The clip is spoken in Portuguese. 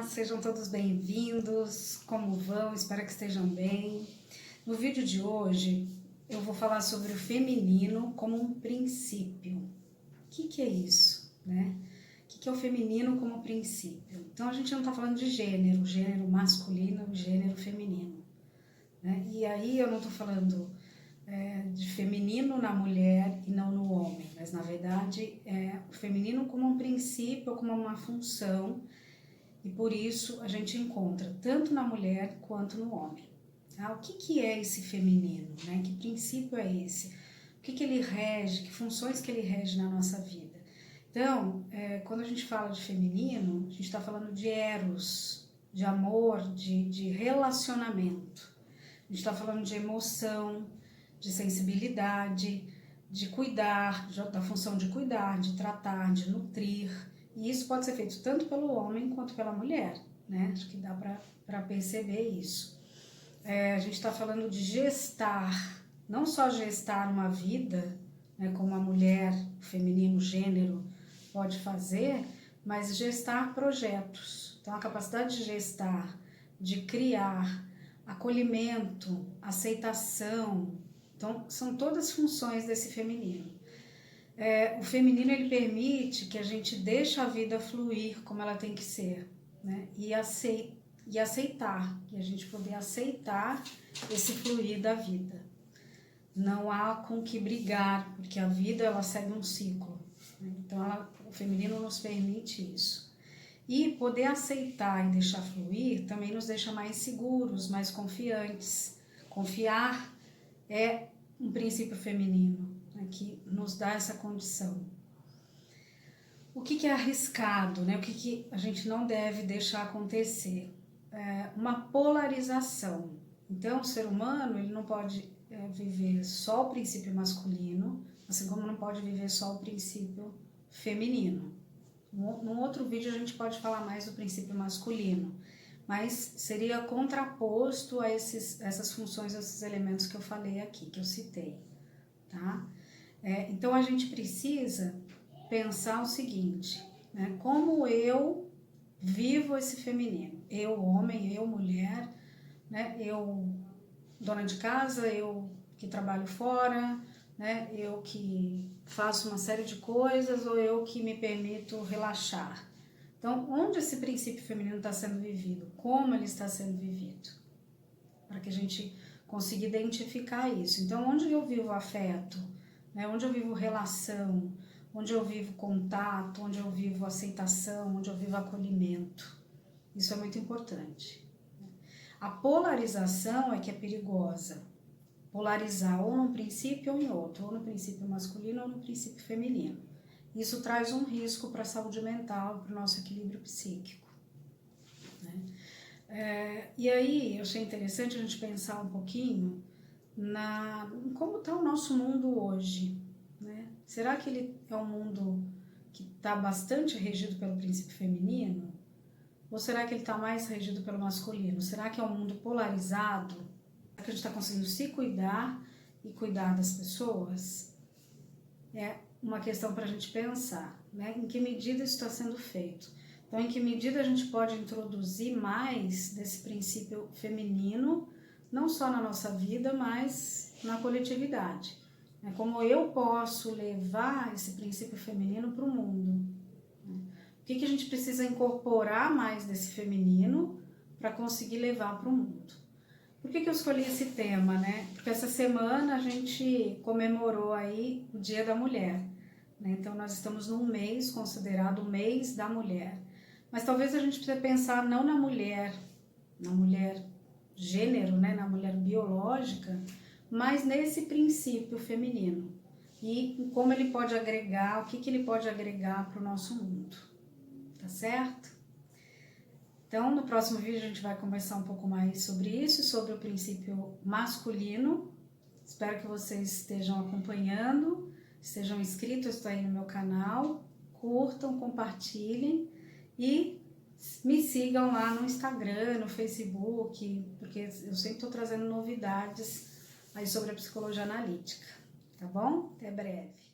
Sejam todos bem-vindos, como vão? Espero que estejam bem. No vídeo de hoje eu vou falar sobre o feminino como um princípio. O que é isso, né? O que é o feminino como princípio? Então a gente não está falando de gênero masculino, gênero feminino, né? E aí eu não estou falando de feminino na mulher e não no homem, mas na verdade o feminino como um princípio, como uma função. E por isso a gente encontra tanto na mulher quanto no homem. Tá? O que é esse feminino? Né? Que princípio é esse? O que ele rege? Que funções que ele rege na nossa vida? Então, quando a gente fala de feminino, a gente está falando de eros, de amor, de relacionamento. A gente está falando de emoção, de sensibilidade, de cuidar, da função de cuidar, de tratar, de nutrir. E isso pode ser feito tanto pelo homem quanto pela mulher, né? Acho que dá para perceber isso. A gente está falando de gestar, não só gestar uma vida, né, como a mulher, o feminino, gênero, pode fazer, mas gestar projetos. Então, a capacidade de gestar, de criar, acolhimento, aceitação, então, são todas funções desse feminino. O feminino ele permite que a gente deixe a vida fluir como ela tem que ser, né? E aceitar, que a gente poder aceitar esse fluir da vida. Não há com que brigar, porque a vida ela segue um ciclo, né? Então o feminino nos permite isso. E poder aceitar e deixar fluir também nos deixa mais seguros, mais confiantes. Confiar é um princípio feminino, né, que nos dá essa condição. O que é arriscado, né? O que a gente não deve deixar acontecer? Uma polarização. Então, o ser humano ele não pode viver só o princípio masculino, assim como não pode viver só o princípio feminino. Num outro vídeo a gente pode falar mais do princípio masculino, mas seria contraposto a essas funções, esses elementos que eu falei aqui, que eu citei, tá? Então a gente precisa pensar o seguinte, né? Como eu vivo esse feminino? Eu homem, eu mulher, né? Eu dona de casa, eu que trabalho fora, né? Eu que faço uma série de coisas ou eu que me permito relaxar. Então, onde esse princípio feminino está sendo vivido? Como ele está sendo vivido? Para que a gente consiga identificar isso. Então, onde eu vivo afeto, né? Onde eu vivo relação, onde eu vivo contato, onde eu vivo aceitação, onde eu vivo acolhimento. Isso é muito importante. A polarização é que é perigosa. Polarizar ou num princípio ou em outro, ou no princípio masculino ou no princípio feminino. Isso traz um risco para a saúde mental, para o nosso equilíbrio psíquico, né? E aí eu achei interessante a gente pensar um pouquinho em como está o nosso mundo hoje, né? Será que ele é um mundo que está bastante regido pelo princípio feminino? Ou será que ele está mais regido pelo masculino? Será que é um mundo polarizado? Será que a gente está conseguindo se cuidar e cuidar das pessoas? É uma questão para a gente pensar, né? Em que medida isso está sendo feito? Então, em que medida a gente pode introduzir mais desse princípio feminino, não só na nossa vida, mas na coletividade? Como eu posso levar esse princípio feminino para o mundo? O que a gente precisa incorporar mais desse feminino para conseguir levar para o mundo? Por que eu escolhi esse tema, né? Porque essa semana a gente comemorou aí o Dia da Mulher, né? Então nós estamos num mês considerado o mês da mulher. Mas talvez a gente precise pensar não na mulher gênero, né? Na mulher biológica, mas nesse princípio feminino. E como ele pode agregar, o que ele pode agregar para o nosso mundo. Tá certo? Então, no próximo vídeo a gente vai conversar um pouco mais sobre isso, sobre o princípio masculino. Espero que vocês estejam acompanhando, estejam inscritos aí no meu canal, curtam, compartilhem e me sigam lá no Instagram, no Facebook, porque eu sempre estou trazendo novidades aí sobre a psicologia analítica, tá bom? Até breve.